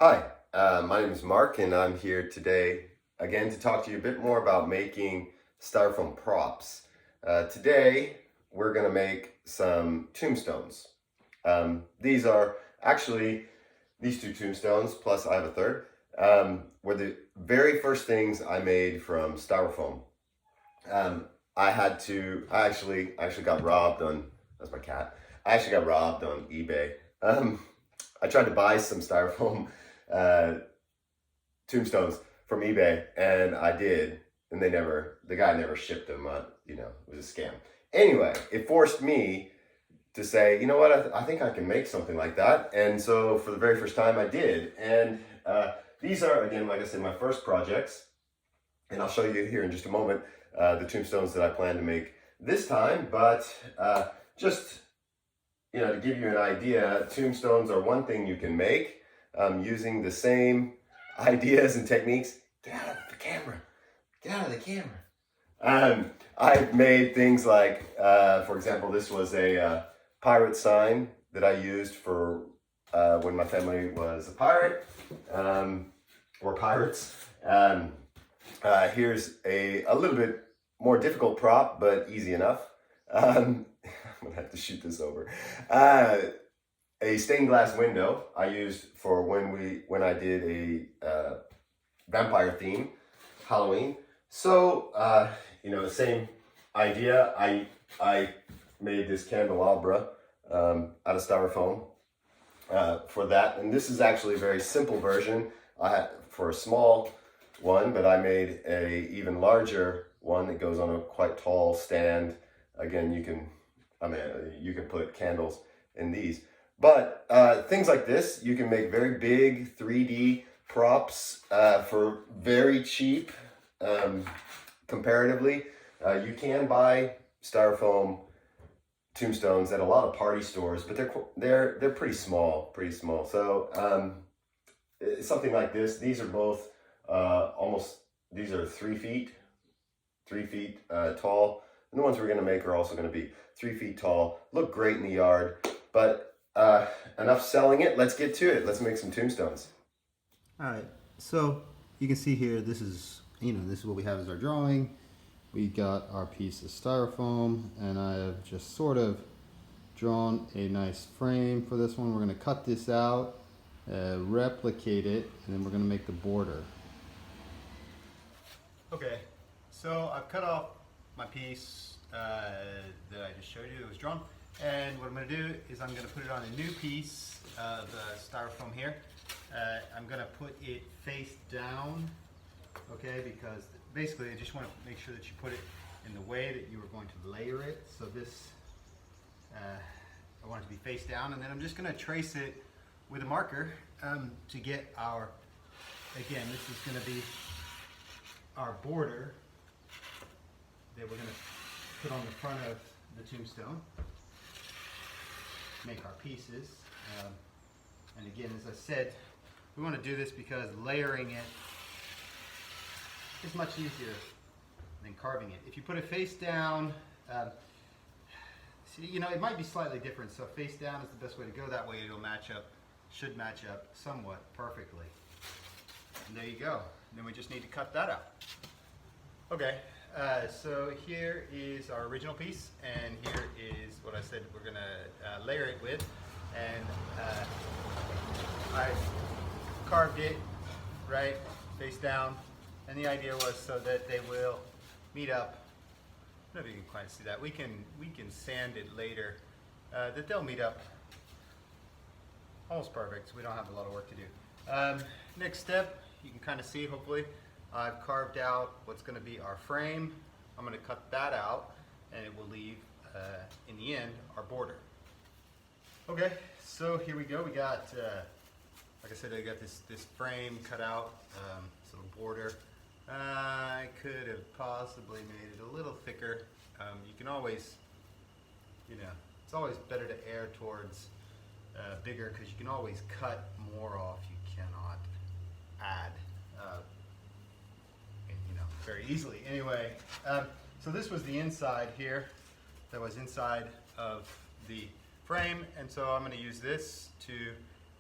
Hi, my name is Mark, and I'm here today again to talk to you a bit more about making styrofoam props. Today, we're going to make some tombstones. These are actually, these two tombstones, plus I have a third, were the very first things I made from styrofoam. I actually got robbed on, that's my cat. I actually got robbed on eBay. I tried to buy some styrofoam uh, tombstones from eBay, and I did, and the guy never shipped them. It was a scam. Anyway, it forced me to say, you know what, I think I can make something like that. And so for the very first time, I did. And these are, again, like I said, my first projects, and I'll show you here in just a moment the tombstones that I plan to make this time. But just to give you an idea, tombstones are one thing you can make using the same ideas and techniques. Get out of the camera. Get out of the camera. I've made things like, for example, this was a pirate sign that I used for when my family was a pirate, or pirates. Here's a little bit more difficult prop, but easy enough. I'm gonna have to shoot this over. A stained glass window I used for when I did a vampire theme, Halloween. So the same idea. I made this candelabra out of styrofoam for that, and this is actually a very simple version. I had for a small one, but I made a even larger one that goes on a quite tall stand. Again, you can put candles in these. But things like this, you can make very big 3D props for very cheap, comparatively. You can buy styrofoam tombstones at a lot of party stores, but they're pretty small. So something like this. These are both these are 3 feet tall. And the ones we're going to make are also going to be 3 feet tall. Look great in the yard, but enough selling it. Let's get to it. Let's make some tombstones. All right, so you can see here, this is what we have as our drawing. We got our piece of styrofoam, and I have just sort of drawn a nice frame for this one. We're going to cut this out, replicate it, and then we're going to make the border. Okay, so I've cut off my piece that I just showed you. It was drawn, and what I'm going to do is I'm going to put it on a new piece of styrofoam here. I'm going to put it face down, okay, because basically I just want to make sure that you put it in the way that you are going to layer it. So this, I want it to be face down, and then I'm just going to trace it with a marker to get our, again, this is going to be our border that we're going to put on the front of the tombstone, make our pieces. And again, as I said, we want to do this because layering it is much easier than carving it. If you put it face down, it might be slightly different. So face down is the best way to go. That way it'll should match up somewhat perfectly. And there you go. And then we just need to cut that out. Okay, so here is our original piece, and here is what I said we're gonna layer it with. And I carved it right face down, and the idea was so that they will meet up. I don't know if you can quite see that. We can sand it later. That they'll meet up almost perfect. So we don't have a lot of work to do. Next step, you can kind of see, hopefully, I've carved out what's going to be our frame. I'm going to cut that out, and it will leave, in the end, our border. Okay, so here we go. We got, like I said, I got this frame cut out, this little border. I could have possibly made it a little thicker. You can always, it's always better to err towards bigger, because you can always cut more off. You cannot add, very easily. Anyway, so this was the inside here. That was inside of the frame, and so I'm going to use this to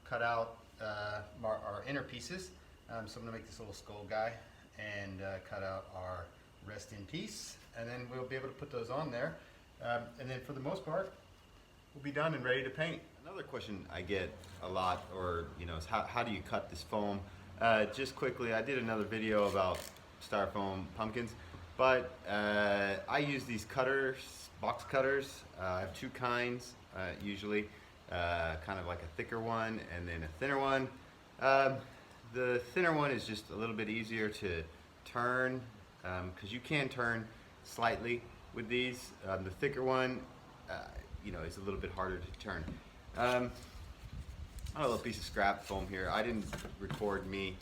cut out our inner pieces. So I'm gonna make this little skull guy and cut out our rest in peace, and then we'll be able to put those on there. And then for the most part, we'll be done and ready to paint. Another question I get a lot, or is how do you cut this foam? Just quickly, I did another video about styrofoam pumpkins, but I use these cutters, box cutters. I have two kinds usually, kind of like a thicker one and then a thinner one. The thinner one is just a little bit easier to turn because you can turn slightly with these. The thicker one, is a little bit harder to turn. I have a little piece of scrap foam here. I didn't record me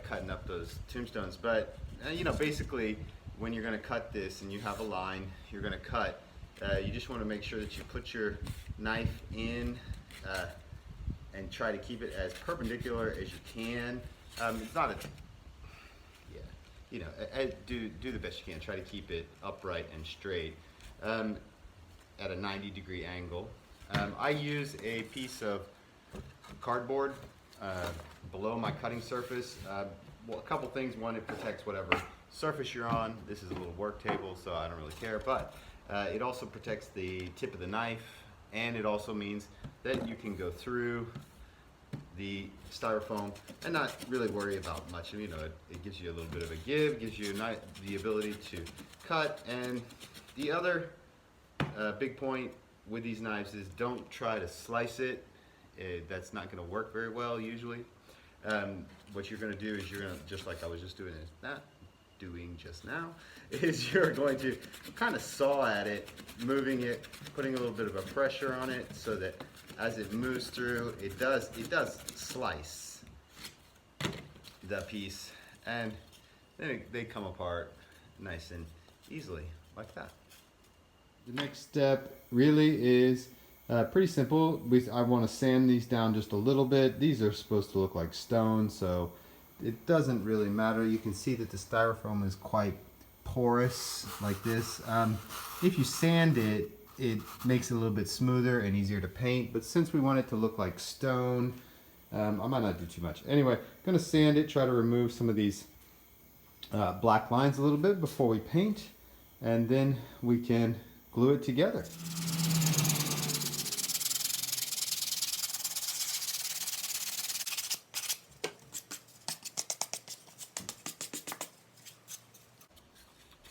cutting up those tombstones, but basically when you're going to cut this and you have a line you're going to cut, you just want to make sure that you put your knife in and try to keep it as perpendicular as you can. It's not do the best you can. Try to keep it upright and straight at a 90-degree angle. I use a piece of cardboard below my cutting surface. Well, a couple things. One, it protects whatever surface you're on. This is a little work table, so I don't really care, but it also protects the tip of the knife, and it also means that you can go through the styrofoam and not really worry about much. It gives you a little bit of a give, gives you the ability to cut. And the other big point with these knives is don't try to slice it. That's not going to work very well usually. What you're going to do is you're going to, just like I was just doing just now, is you're going to kind of saw at it, moving it, putting a little bit of a pressure on it so that as it moves through, it does slice the piece, and then they come apart nice and easily like that. The next step really is pretty simple. I want to sand these down just a little bit. These are supposed to look like stone, so it doesn't really matter. You can see that the styrofoam is quite porous like this. If you sand it, it makes it a little bit smoother and easier to paint, but since we want it to look like stone, I might not do too much. Anyway, I'm going to sand it, try to remove some of these black lines a little bit before we paint, and then we can glue it together.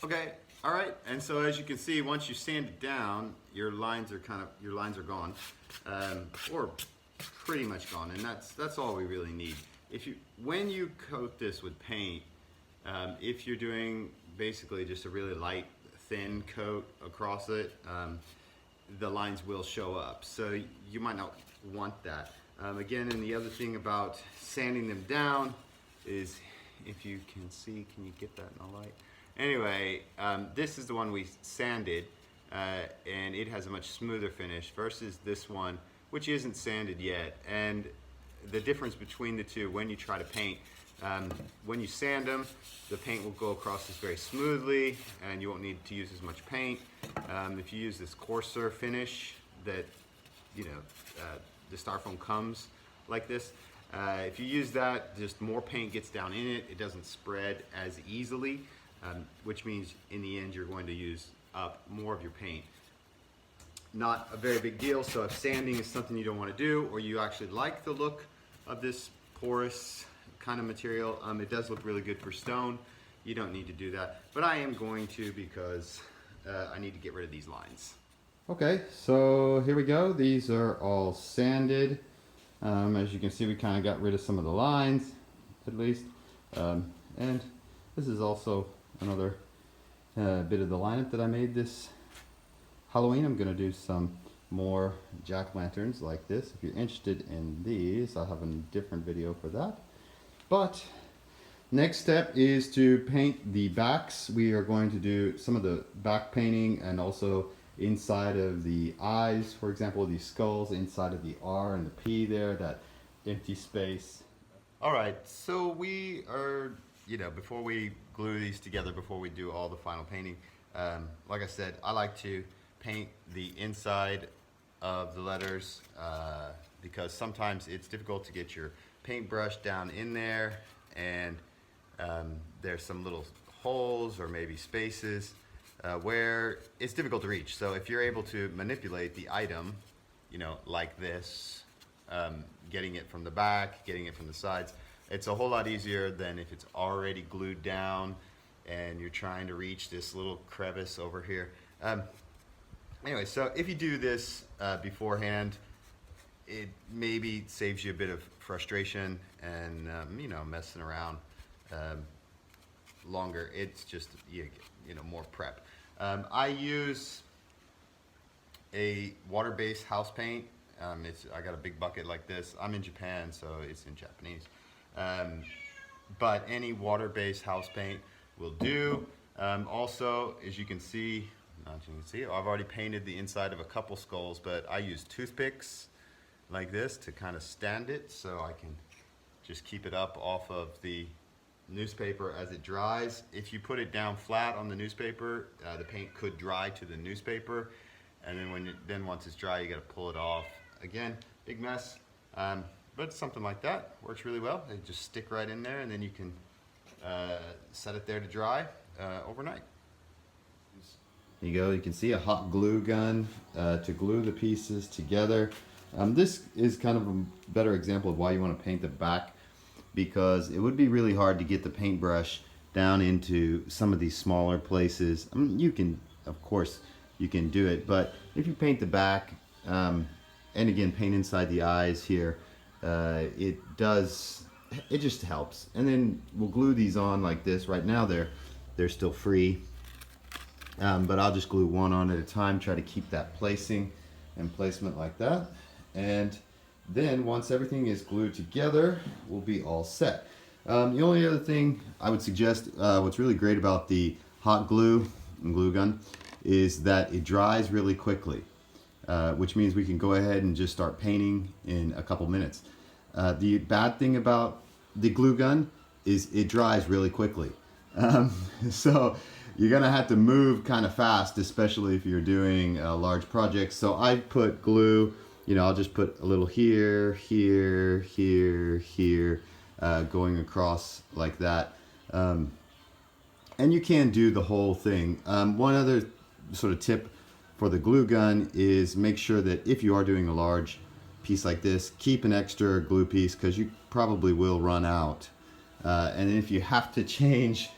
Okay, all right, and so as you can see, once you sand it down, your lines are gone, or pretty much gone, and that's all we really need. When you coat this with paint, if you're doing basically just a really light, thin coat across it, the lines will show up. So you might not want that. Again, and the other thing about sanding them down is, if you can see, can you get that in the light? Anyway, this is the one we sanded, and it has a much smoother finish versus this one, which isn't sanded yet. And the difference between the two, when you try to paint, when you sand them, the paint will go across this very smoothly, and you won't need to use as much paint. If you use this coarser finish that, the styrofoam comes like this, if you use that, just more paint gets down in it. It doesn't spread as easily. Which means in the end you're going to use up more of your paint. Not a very big deal, so if sanding is something you don't want to do, or you actually like the look of this porous kind of material, it does look really good for stone. You don't need to do that, but I am going to, because I need to get rid of these lines. Okay, so here we go. These are all sanded. As you can see, we kind of got rid of some of the lines, at least. And this is also another bit of the lineup that I made this Halloween. I'm going to do some more jack-o'-lanterns like this. If you're interested in these, I'll have a different video for that. But next step is to paint the backs. We are going to do some of the back painting, and also inside of the eyes, for example, these skulls, inside of the R and the P there, that empty space. All right, so we are, before we glue these together, before we do all the final painting, like I said, I like to paint the inside of the letters because sometimes it's difficult to get your paintbrush down in there, and there's some little holes or maybe spaces where it's difficult to reach. So if you're able to manipulate the item, you know, like this, getting it from the back, getting it from the sides, it's a whole lot easier than if it's already glued down and you're trying to reach this little crevice over here. Anyway, so if you do this beforehand, it maybe saves you a bit of frustration and you know, messing around longer. It's just you know, more prep. I use a water-based house paint. I got a big bucket like this. I'm in Japan, so it's in Japanese. But any water-based house paint will do. Also, as you can see, I've already painted the inside of a couple skulls, but I use toothpicks like this to kind of stand it, so I can just keep it up off of the newspaper as it dries. If you put it down flat on the newspaper, the paint could dry to the newspaper, and then once it's dry, you got to pull it off. Again, big mess, but something like that works really well. They just stick right in there, and then you can set it there to dry overnight. There you go. You can see a hot glue gun to glue the pieces together. This is kind of a better example of why you want to paint the back, because it would be really hard to get the paintbrush down into some of these smaller places. I mean, you can, of course, you can do it, but if you paint the back, and again, paint inside the eyes here, it just helps. And then we'll glue these on like this. Right now they're still free, but I'll just glue one on at a time, try to keep that placing and placement like that. And then once everything is glued together, we'll be all set. The only other thing I would suggest, what's really great about the hot glue and glue gun is that it dries really quickly, which means we can go ahead and just start painting in a couple minutes. The bad thing about the glue gun is it dries really quickly. So you're gonna have to move kind of fast, especially if you're doing large projects. So I put glue, you know, I'll just put a little here, here, here, here, going across like that. And you can do the whole thing. One other sort of tip for the glue gun is make sure that if you are doing a large piece like this, keep an extra glue piece, because you probably will run out. And if you have to change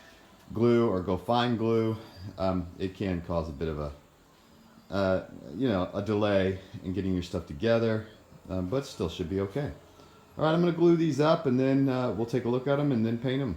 glue or go find glue, it can cause a bit of a you know, a delay in getting your stuff together, but still should be okay. All right, I'm going to glue these up, and then we'll take a look at them and then paint them.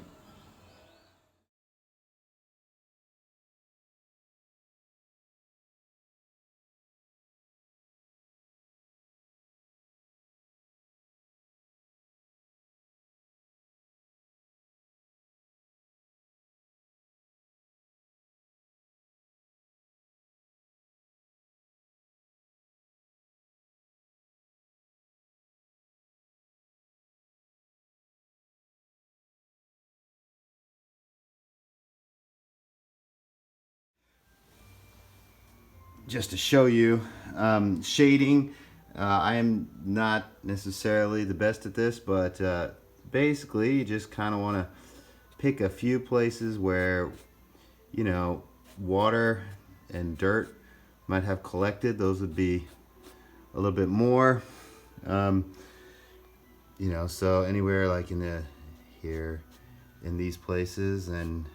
Just to show you shading, I am not necessarily the best at this, but basically you just kind of want to pick a few places where, you know, water and dirt might have collected. Those would be a little bit more, you know, so anywhere like here in these places, and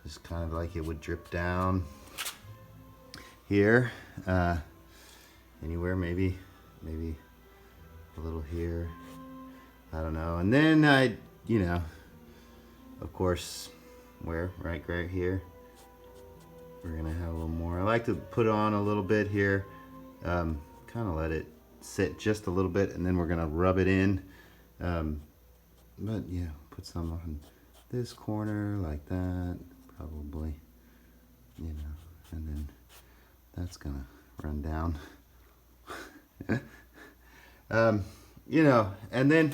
just kind of like it would drip down here, anywhere, maybe a little here, I don't know. And then I, you know, of course, right here, we're gonna have a little more. I like to put on a little bit here, kind of let it sit just a little bit, and then we're gonna rub it in. But yeah, put some on this corner like that, probably, you know, and then that's gonna run down. You know, and then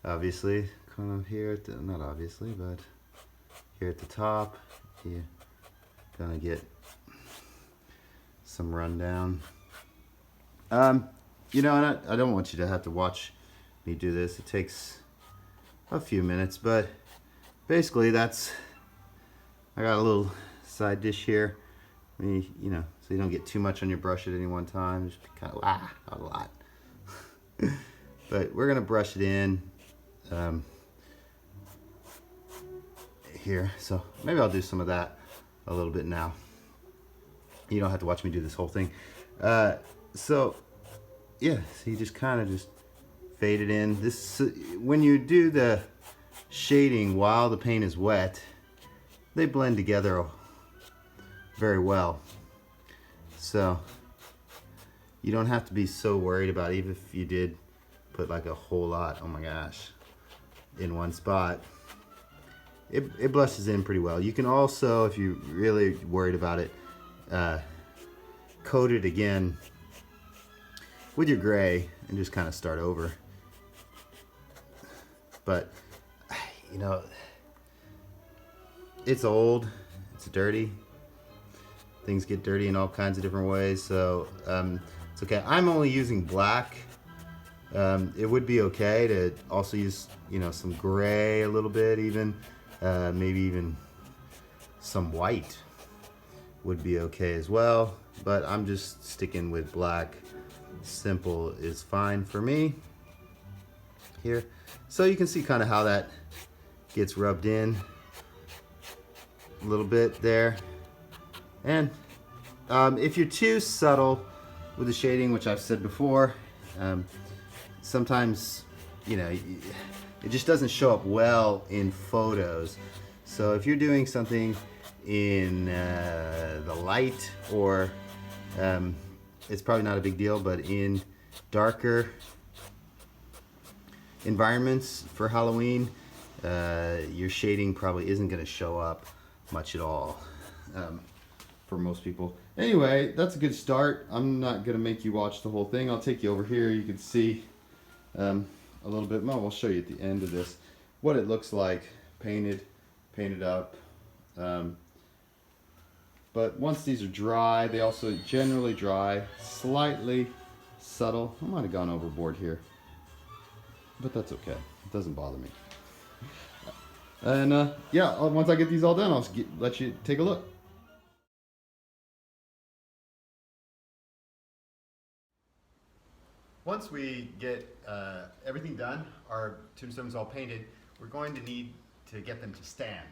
obviously kind of here at the, not obviously, but here at the top, you're gonna get some rundown. You know, and I don't want you to have to watch me do this. It takes a few minutes, but basically that's, I got a little side dish here. You know, so you don't get too much on your brush at any one time. Just kind of, not a lot. But we're gonna brush it in here. So maybe I'll do some of that a little bit now. You don't have to watch me do this whole thing. So yeah, so you just kind of just fade it in. This, when you do the shading while the paint is wet, they blend together very well. So you don't have to be so worried about it, even if you did put like a whole lot, oh my gosh, in one spot. It blushes in pretty well. You can also, if you're really worried about it, coat it again with your gray and just kind of start over. But, you know, it's old, it's dirty. Things get dirty in all kinds of different ways, so it's okay. I'm only using black. It would be okay to also use, you know, some gray a little bit even. Maybe even some white would be okay as well, but I'm just sticking with black. Simple is fine for me here. So you can see kind of how that gets rubbed in a little bit there. And if you're too subtle with the shading, which I've said before, sometimes, you know, it just doesn't show up well in photos. So if you're doing something in the light, or it's probably not a big deal, but in darker environments for Halloween, your shading probably isn't going to show up much at all for most people. Anyway, that's a good start. I'm not going to make you watch the whole thing. I'll take you over here. You can see a little bit more. We'll show you at the end of this what it looks like painted up. But once these are dry, they also generally dry slightly subtle. I might have gone overboard here, but that's okay. It doesn't bother me. And yeah, once I get these all done, I'll let you take a look. Once we get everything done, our tombstones all painted, we're going to need to get them to stand.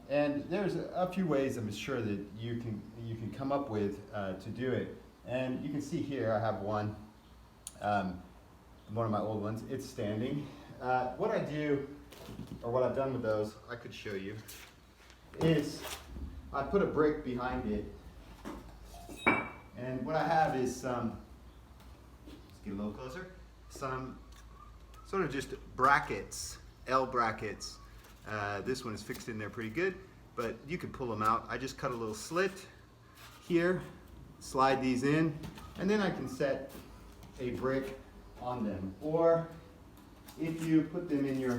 And there's a few ways I'm sure that you can come up with to do it. And you can see here I have one of my old ones. It's standing. What I do, or what I've done with those, I could show you, is I put a brick behind it. And what I have is some, let's get a little closer, some sort of just brackets, L brackets. This one is fixed in there pretty good, but you can pull them out. I just cut a little slit here, slide these in, and then I can set a brick on them. Or if you put them in your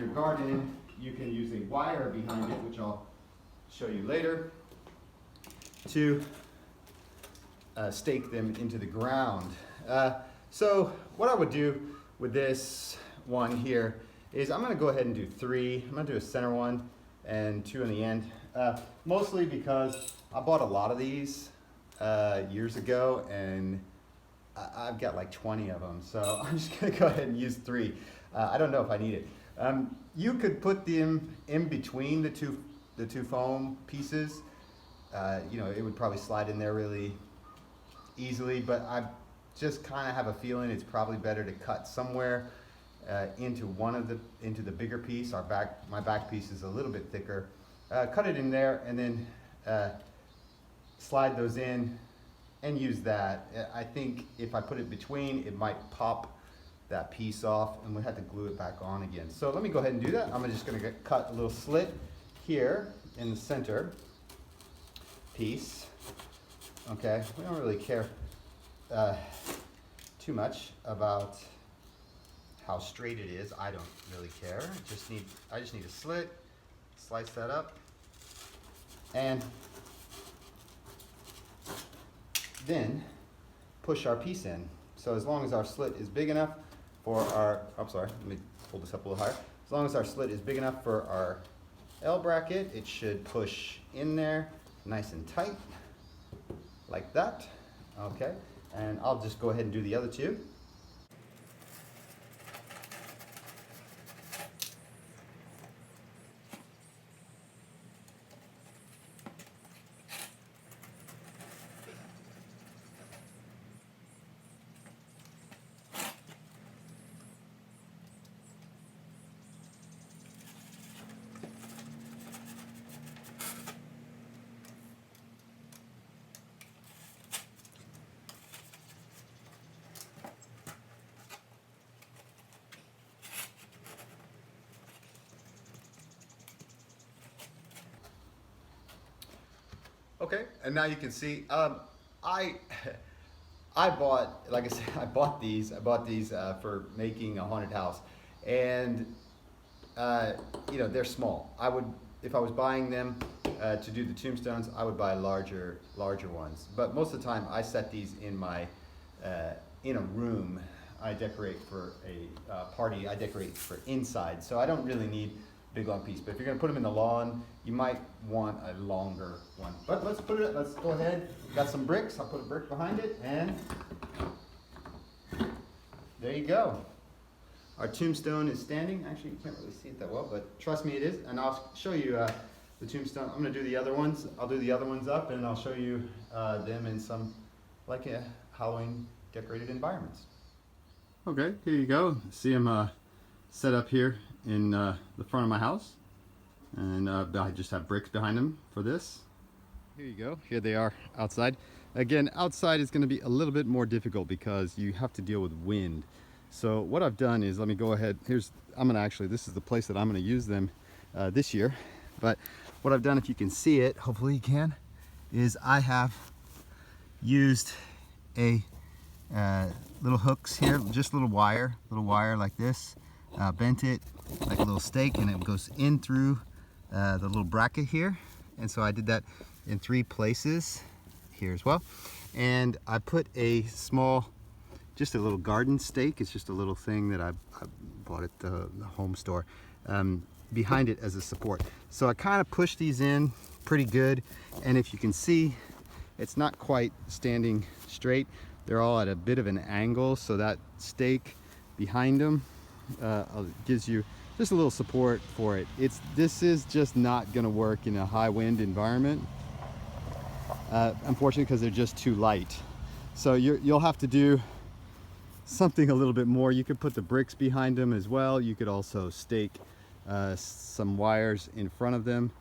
garden, you can use a wire behind it, which I'll show you later, to stake them into the ground. So what I would do with this one here is I'm going to go ahead and do 3. I'm going to do a center one and 2 in the end. Mostly because I bought a lot of these years ago, and I've got like 20 of them. So I'm just going to go ahead and use 3. I don't know if I need it. You could put them in between the two foam pieces. You know, it would probably slide in there really easily, but I just kind of have a feeling it's probably better to cut somewhere into the bigger piece. My back piece is a little bit thicker. Cut it in there and then slide those in and use that. I think if I put it between, it might pop that piece off and we have to glue it back on again. So let me go ahead and do that. I'm just going to cut a little slit here in the center piece. Okay, we don't really care too much about how straight it is. I don't really care. I just need a slit, slice that up, and then push our piece in. So as long as our slit is big enough for our, I'm sorry, let me pull this up a little higher. As long as our slit is big enough for our L bracket, it should push in there nice and tight, like that. Okay, and I'll just go ahead and do the other two. Okay, and now you can see, I bought, like I said, I bought these for making a haunted house, and you know, they're small. I would, if I was buying them to do the tombstones, I would buy larger ones. But most of the time, I set these in my in a room. I decorate for a party. I decorate for inside, so I don't really need big long piece. But if you're gonna put them in the lawn, you might want a longer one. But let's go ahead. Got some bricks. I'll put a brick behind it, and there you go. Our tombstone is standing. Actually, you can't really see it that well, but trust me, it is. And I'll show you the tombstone. I'm gonna do the other ones. I'll do the other ones up, and I'll show you them in some like a Halloween decorated environments. Okay, here you go. See them set up here in the front of my house, and I just have bricks behind them for this. Here you go. Here they are outside. Again, outside is going to be a little bit more difficult because you have to deal with wind. So what I've done is, let me go ahead. This is the place that I'm going to use them this year. But what I've done, if you can see it, hopefully you can, is I have used a little hooks here, just little wire like this, bent it like a little stake, and it goes in through the little bracket here. And so I did that in 3 places here as well. And I put a small, just a little garden stake. It's just a little thing that I bought at the home store, behind it as a support. So I kind of push these in pretty good. And if you can see, it's not quite standing straight. They're all at a bit of an angle, so that stake behind them gives you just a little support for it. This is just not going to work in a high wind environment, unfortunately, because they're just too light. So you'll have to do something a little bit more. You could put the bricks behind them as well. You could also stake some wires in front of them.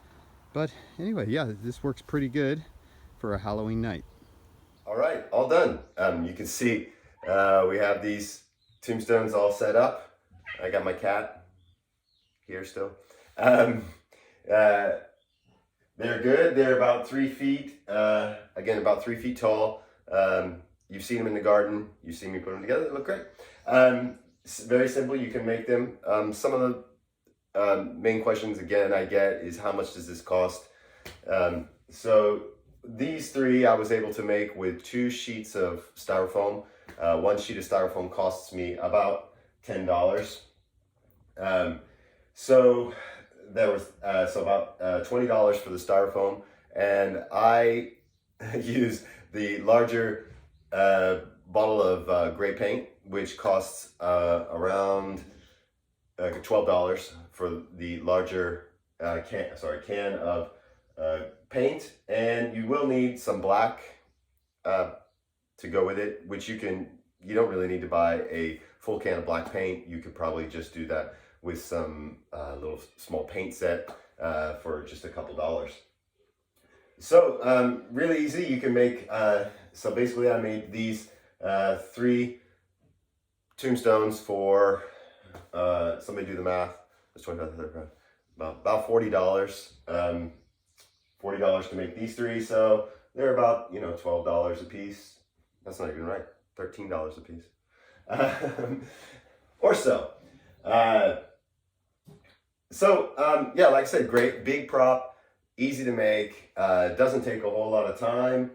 But anyway, yeah, this works pretty good for a Halloween night. All right, all done. You can see we have these tombstones all set up. I got my cat here still. They're good. They're about 3 feet, again, about 3 feet tall. You've seen them in the garden. You've seen me put them together. They look great. Very simple. You can make them. Some of the main questions, again, I get is how much does this cost? So these 3 I was able to make with 2 sheets of styrofoam. 1 sheet of styrofoam costs me about $10. So there was about $20 for the styrofoam, and I use the larger bottle of gray paint, which costs around $12 for the larger can of paint. And you will need some black to go with it, which you don't really need to buy a full can of black paint. You could probably just do that with some little small paint set for just a couple dollars. So really easy. You can make, so basically I made these 3 tombstones for, somebody do the math, that's $25, about $40. $40 to make these 3, so they're about, $12 a piece. That's not even right, $13 a piece. Or so. Yeah, like I said, great big prop, easy to make, doesn't take a whole lot of time,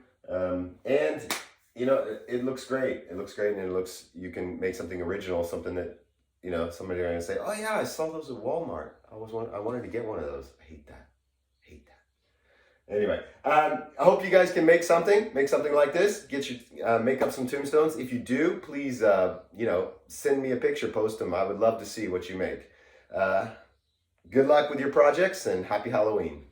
and you know, it looks great. It looks great, and it looks, you can make something original, something that, you know, somebody are gonna say, oh yeah, I saw those at Walmart. I wanted to get one of those. I hate that. Hate that. Anyway, I hope you guys can make something like this. Get your make up some tombstones. If you do, please, you know, send me a picture, post them. I would love to see what you make. Good luck with your projects, and happy Halloween.